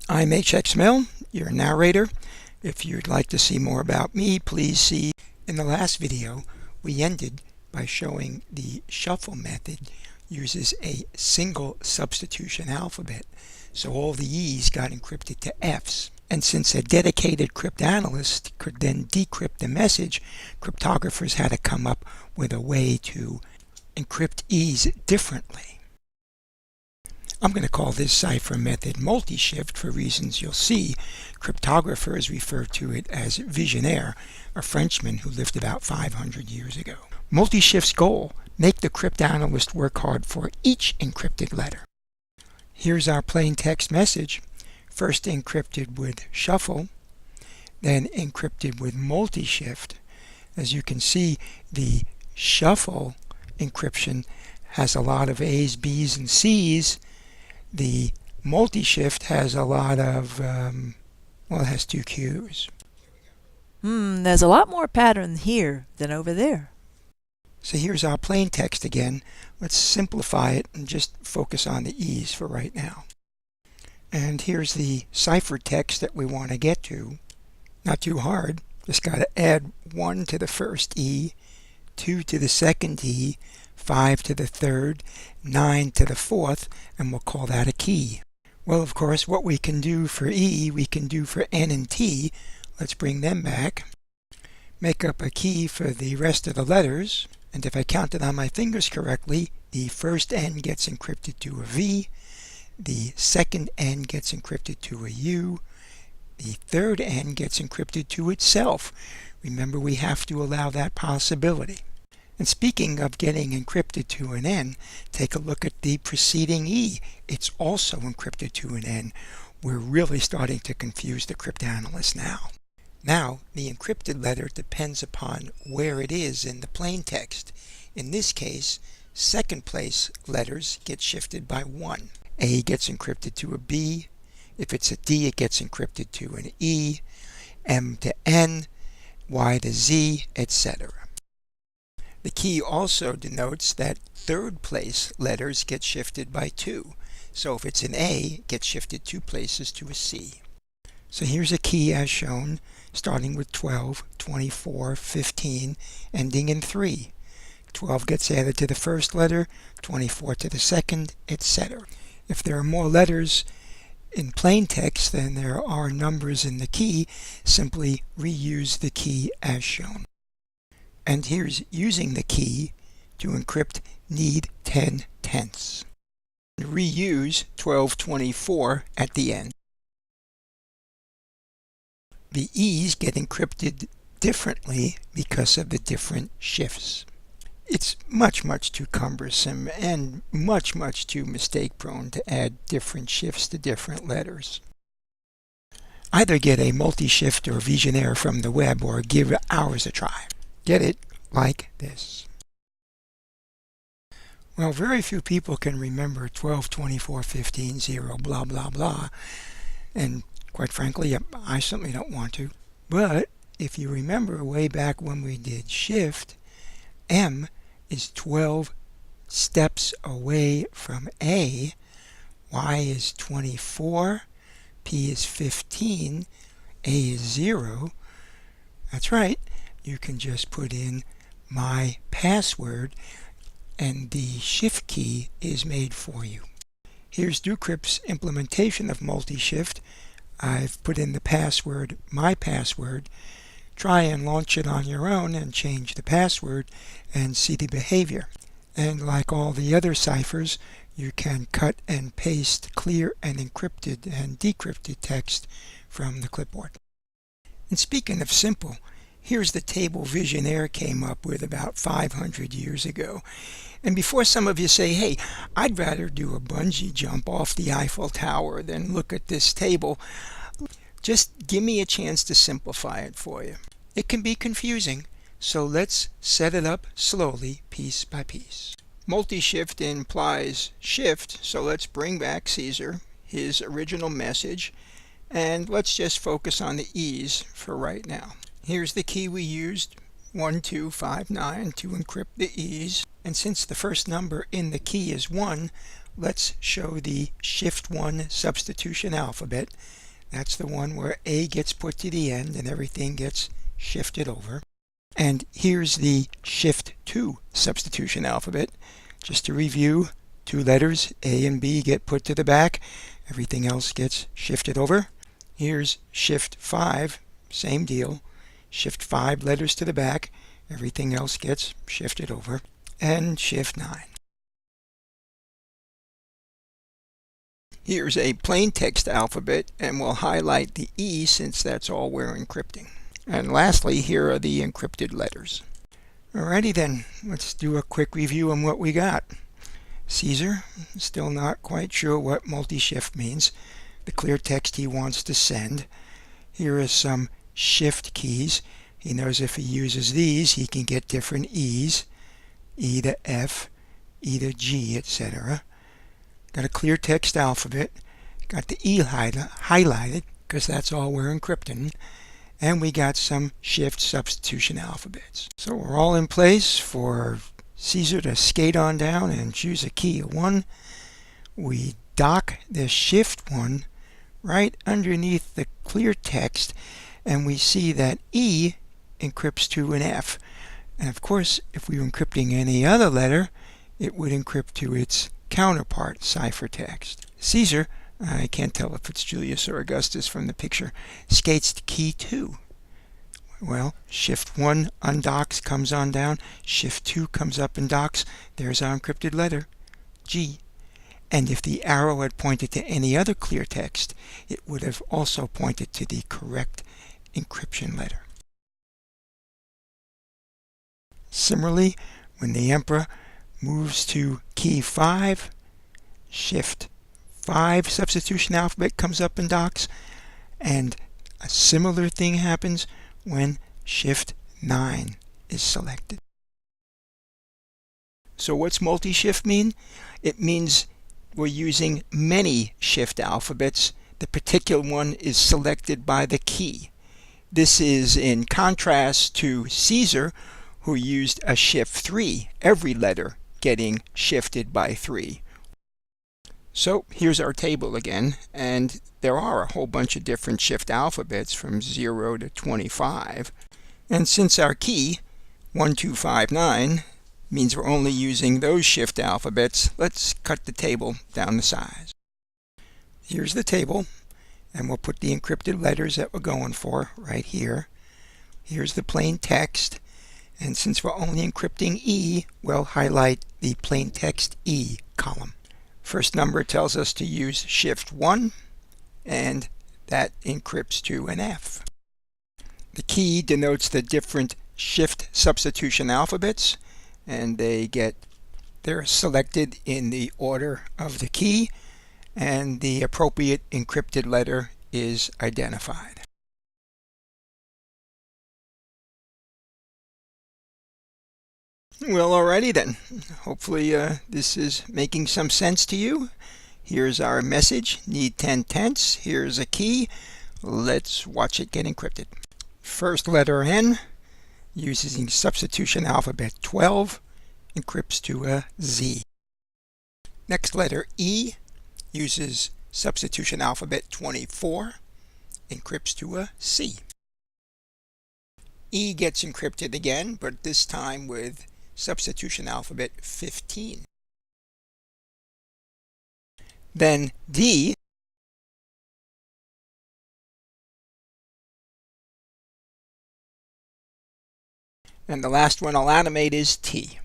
I'm HXML, your narrator. If you'd like to see more about me, please see. In the last video, we ended by showing the shuffle method uses a single substitution alphabet, so all the E's got encrypted to F's. And since a dedicated cryptanalyst could then decrypt the message, cryptographers had to come up with a way to encrypt E's differently. I'm going to call this cipher method MultiShift for reasons you'll see. Cryptographers refer to it as Visionnaire, a Frenchman who lived about 500 years ago. MultiShift's goal: make the cryptanalyst work hard for each encrypted letter. Here's our plain text message, first encrypted with shuffle, then encrypted with MultiShift. As you can see, the shuffle encryption has a lot of A's, B's, and C's. The MultiShift has a lot of, well, it has 2 Q's. There's a lot more pattern here than over there. So here's our plain text again. Let's simplify it and just focus on the E's for right now. And here's the ciphertext that we want to get to. Not too hard. Just got to add 1 to the first E, 2 to the second E, 5 to the third, 9 to the fourth, and we'll call that a key. Well, of course, what we can do for E, we can do for N and T. Let's bring them back. Make up a key for the rest of the letters. And if I counted on my fingers correctly, the first N gets encrypted to a V, the second N gets encrypted to a U, the third N gets encrypted to itself. Remember, we have to allow that possibility. And speaking of getting encrypted to an N, take a look at the preceding E. It's also encrypted to an N. We're really starting to confuse the cryptanalyst now. Now, the encrypted letter depends upon where it is in the plain text. In this case, second place letters get shifted by 1. A gets encrypted to a B. If it's a D, it gets encrypted to an E, M to N, Y to Z, etc. The key also denotes that third place letters get shifted by 2. So if it's an A, it gets shifted 2 places to a C. So here's a key as shown, starting with 12, 24, 15, ending in 3. 12 gets added to the first letter, 24 to the second, etc. If there are more letters in plain text than there are numbers in the key, simply reuse the key as shown. And here's using the key to encrypt need 10 tenths. Reuse 1224 at the end. The E's get encrypted differently because of the different shifts. It's much too cumbersome and much too mistake prone to add different shifts to different letters. Either get a MultiShift or Visionnaire from the web or give ours a try. Get it like this. Well, very few people can remember 12, 24, 15, 0, blah, blah, blah. And quite frankly, I certainly don't want to. But if you remember way back when we did shift, M is 12 steps away from A, Y is 24, P is 15, A is 0. That's right. You can just put in my password and the shift key is made for you. Here's Eucryption's implementation of MultiShift. I've put in the password, my password. Try and launch it on your own and change the password and see the behavior. And like all the other ciphers, you can cut and paste clear and encrypted and decrypted text from the clipboard. And speaking of simple, here's the table Visionnaire came up with about 500 years ago. And before some of you say, hey, I'd rather do a bungee jump off the Eiffel Tower than look at this table, just give me a chance to simplify it for you. It can be confusing, so let's set it up slowly, piece by piece. MultiShift implies shift, so let's bring back Caesar, his original message, and let's just focus on the E's for right now. Here's the key we used, 1259 to encrypt the E's. And since the first number in the key is 1, let's show the Shift 1 substitution alphabet. That's the one where A gets put to the end and everything gets shifted over. And here's the Shift 2 substitution alphabet. Just to review, 2 letters, A and B, get put to the back. Everything else gets shifted over. Here's Shift 5, same deal. Shift 5 letters to the back. Everything else gets shifted over. And Shift 9. Here's a plain text alphabet, and we'll highlight the E since that's all we're encrypting. And lastly, here are the encrypted letters. Alrighty then, let's do a quick review on what we got. Caesar, still not quite sure what MultiShift means, the clear text he wants to send. Here are some shift keys. He knows if he uses these, he can get different E's, E to F, E to G, etc. Got a clear text alphabet. Got the E highlighted, because that's all we're encrypting. And we got some shift substitution alphabets. So we're all in place for Caesar to skate on down and choose a key of 1. We dock the Shift 1 right underneath the clear text, and we see that E encrypts to an F. And of course, if we were encrypting any other letter, it would encrypt to its counterpart ciphertext. Caesar, I can't tell if it's Julius or Augustus from the picture, skates to key 2. Well, Shift 1 undocks, comes on down. Shift 2 comes up and docks. There's our encrypted letter, G. And if the arrow had pointed to any other clear text, it would have also pointed to the correct encryption letter. Similarly, when the Emperor moves to key 5, Shift 5 substitution alphabet comes up and docks, and a similar thing happens when Shift 9 is selected. So what's MultiShift mean? It means we're using many shift alphabets. The particular one is selected by the key. This is in contrast to Caesar, who used a Shift 3, every letter getting shifted by 3. So here's our table again, and there are a whole bunch of different shift alphabets from 0 to 25. And since our key, 1259, means we're only using those shift alphabets, let's cut the table down to size. Here's the table, and we'll put the encrypted letters that we're going for right here. Here's the plain text, and since we're only encrypting E, we'll highlight the plain text E column. First number tells us to use Shift 1, and that encrypts to an F. The key denotes the different shift substitution alphabets, and they're selected in the order of the key, and the appropriate encrypted letter is identified. Well, alrighty then. Hopefully this is making some sense to you. Here's our message, need 10 tenths. Here's a key. Let's watch it get encrypted. First letter N, using substitution alphabet 12, encrypts to a Z. Next letter E, uses substitution alphabet 24, encrypts to a C. E gets encrypted again, but this time with substitution alphabet 15. Then D and the last one I'll animate is T.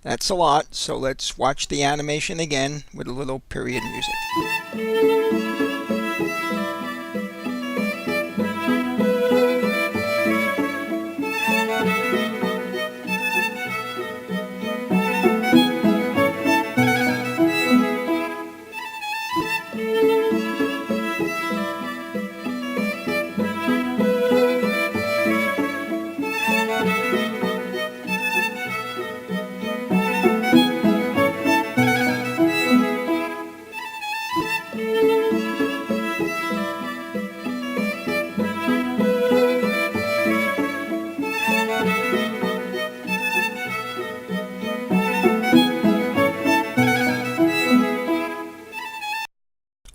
That's a lot, so let's watch the animation again with a little period music.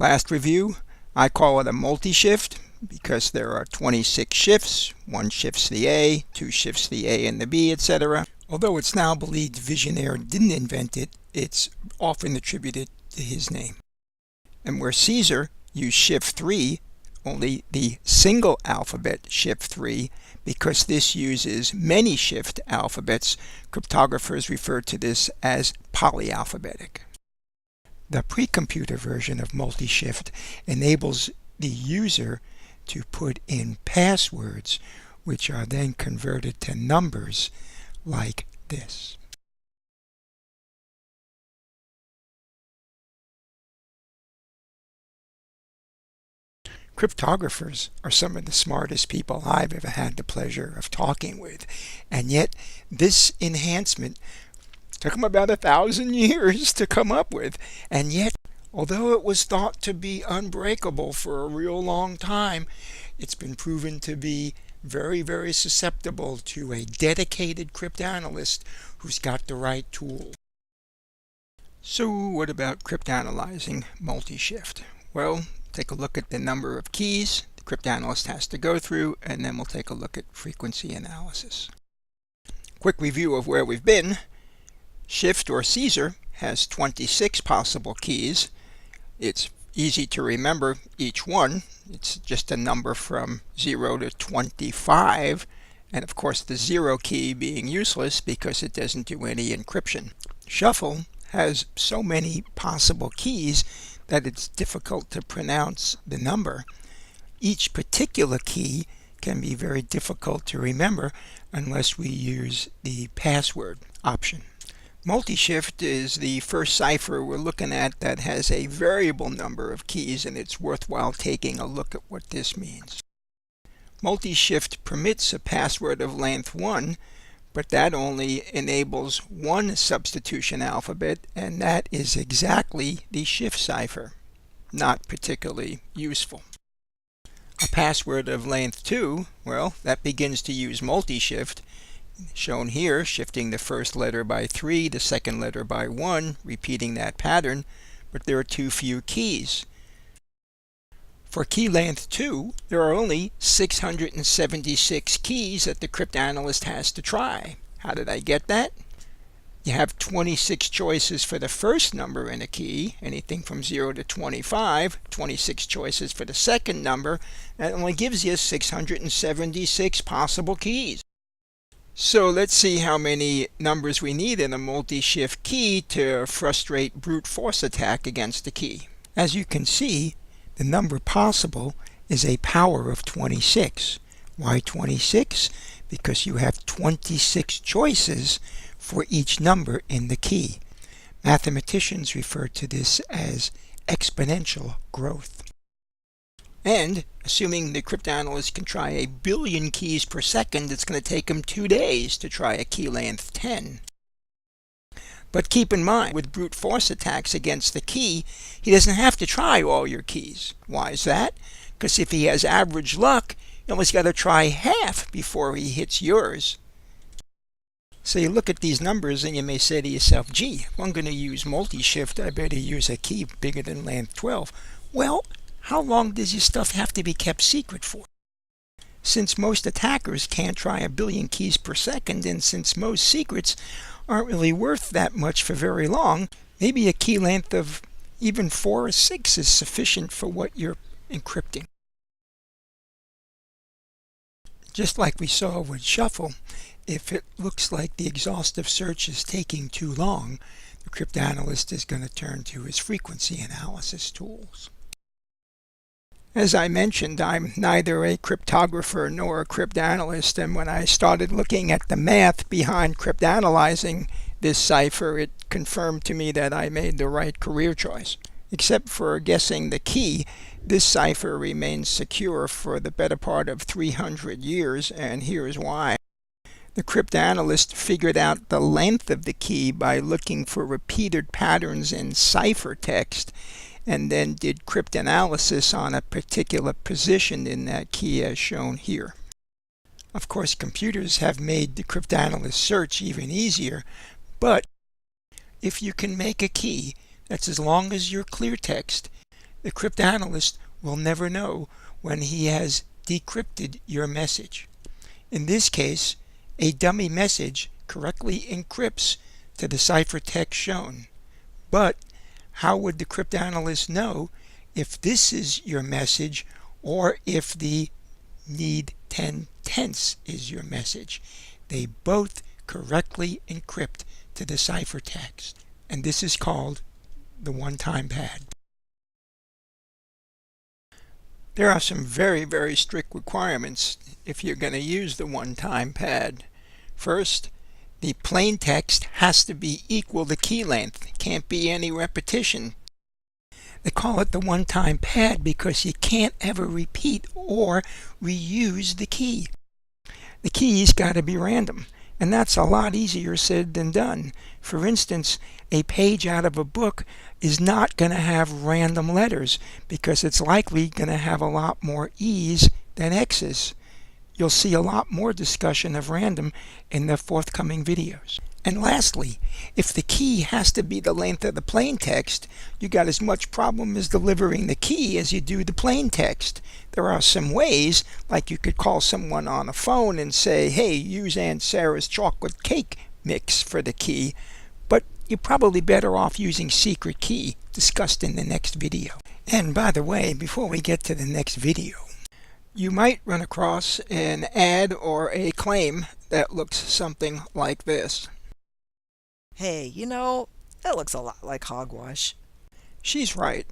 Last review, I call it a multi-shift because there are 26 shifts. One shifts the A, two shifts the A and the B, etc. Although it's now believed Visionaire didn't invent it, it's often attributed to his name. And where Caesar used shift 3, only the single alphabet shift 3, because this uses many shift alphabets, cryptographers refer to this as polyalphabetic. The PreComputer version of MultiShift enables the user to put in passwords, which are then converted to numbers like this. Cryptographers are some of the smartest people I've ever had the pleasure of talking with, and yet this enhancement took them about 1,000 years to come up with, and yet, although it was thought to be unbreakable for a real long time, it's been proven to be very, very susceptible to a dedicated cryptanalyst who's got the right tool. So what about cryptanalyzing MultiShift? Well, take a look at the number of keys the cryptanalyst has to go through, and then we'll take a look at frequency analysis. Quick review of where we've been. Shift or Caesar has 26 possible keys. It's easy to remember each one. It's just a number from 0 to 25, and of course the 0 key being useless because it doesn't do any encryption. Shuffle has so many possible keys that it's difficult to pronounce the number. Each particular key can be very difficult to remember unless we use the password option. MultiShift is the first cipher we're looking at that has a variable number of keys, and it's worthwhile taking a look at what this means. MultiShift permits a password of length 1, but that only enables one substitution alphabet, and that is exactly the shift cipher. Not particularly useful. A password of length 2, well, that begins to use MultiShift, shown here, shifting the first letter by 3, the second letter by 1, repeating that pattern, but there are too few keys. For key length 2, there are only 676 keys that the cryptanalyst has to try. How did I get that? You have 26 choices for the first number in a key, anything from 0 to 25, 26 choices for the second number, that only gives you 676 possible keys. So let's see how many numbers we need in a multi-shift key to frustrate brute force attack against the key. As you can see, the number possible is a power of 26. Why 26? Because you have 26 choices for each number in the key. Mathematicians refer to this as exponential growth. And assuming the cryptanalyst can try 1 billion keys per second, it's going to take him 2 days to try a key length 10. But keep in mind, with brute force attacks against the key, he doesn't have to try all your keys. Why is that? Because if he has average luck, you almost got to try half before he hits yours. So you look at these numbers and you may say to yourself, gee, if I'm going to use multi-shift, I better use a key bigger than length 12. Well, how long does your stuff have to be kept secret for? Since most attackers can't try 1 billion keys per second, and since most secrets aren't really worth that much for very long, maybe a key length of even 4 or 6 is sufficient for what you're encrypting. Just like we saw with Shuffle, if it looks like the exhaustive search is taking too long, the cryptanalyst is going to turn to his frequency analysis tools. As I mentioned, I'm neither a cryptographer nor a cryptanalyst, and when I started looking at the math behind cryptanalyzing this cipher, it confirmed to me that I made the right career choice. Except for guessing the key, this cipher remains secure for the better part of 300 years, and here's why. The cryptanalyst figured out the length of the key by looking for repeated patterns in ciphertext, and then did cryptanalysis on a particular position in that key as shown here. Of course, computers have made the cryptanalyst search even easier, but if you can make a key that's as long as your clear text, The cryptanalyst will never know when he has decrypted your message. In this case, a dummy message correctly encrypts to the ciphertext shown. But how would the cryptanalyst know if this is your message or if the need 10 tenths is your message? They both correctly encrypt to the ciphertext, and this is called the one-time pad. There are some very, very strict requirements if you're going to use the one-time pad. First, the plain text has to be equal to key length. Can't be any repetition. They call it the one-time pad because you can't ever repeat or reuse the key. The key's got to be random, and that's a lot easier said than done. For instance, a page out of a book is not going to have random letters because it's likely going to have a lot more E's than X's. You'll see a lot more discussion of random in the forthcoming videos. And lastly, if the key has to be the length of the plain text, you got as much problem as delivering the key as you do the plain text. There are some ways, like you could call someone on a phone and say, hey, use Aunt Sarah's chocolate cake mix for the key, but you're probably better off using secret key, discussed in the next video. And by the way, before we get to the next video, you might run across an ad or a claim that looks something like this. Hey, that looks a lot like hogwash. She's right.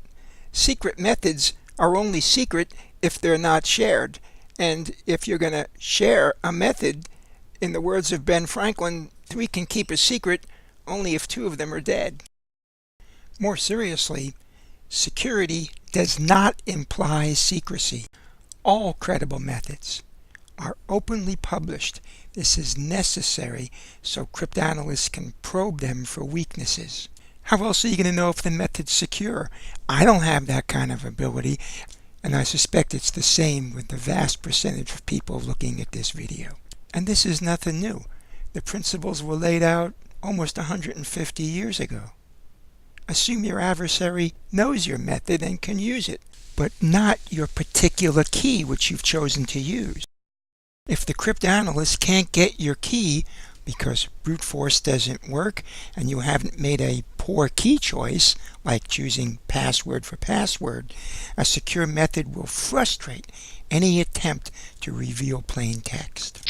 Secret methods are only secret if they're not shared. And if you're going to share a method, in the words of Ben Franklin, 3 can keep a secret only if 2 of them are dead. More seriously, security does not imply secrecy. All credible methods are openly published. This is necessary so cryptanalysts can probe them for weaknesses. How else are you going to know if the method's secure? I don't have that kind of ability, and I suspect it's the same with the vast percentage of people looking at this video. And this is nothing new. The principles were laid out almost 150 years ago. Assume your adversary knows your method and can use it, but not your particular key which you've chosen to use. If the cryptanalyst can't get your key because brute force doesn't work and you haven't made a poor key choice, like choosing password for password, a secure method will frustrate any attempt to reveal plain text.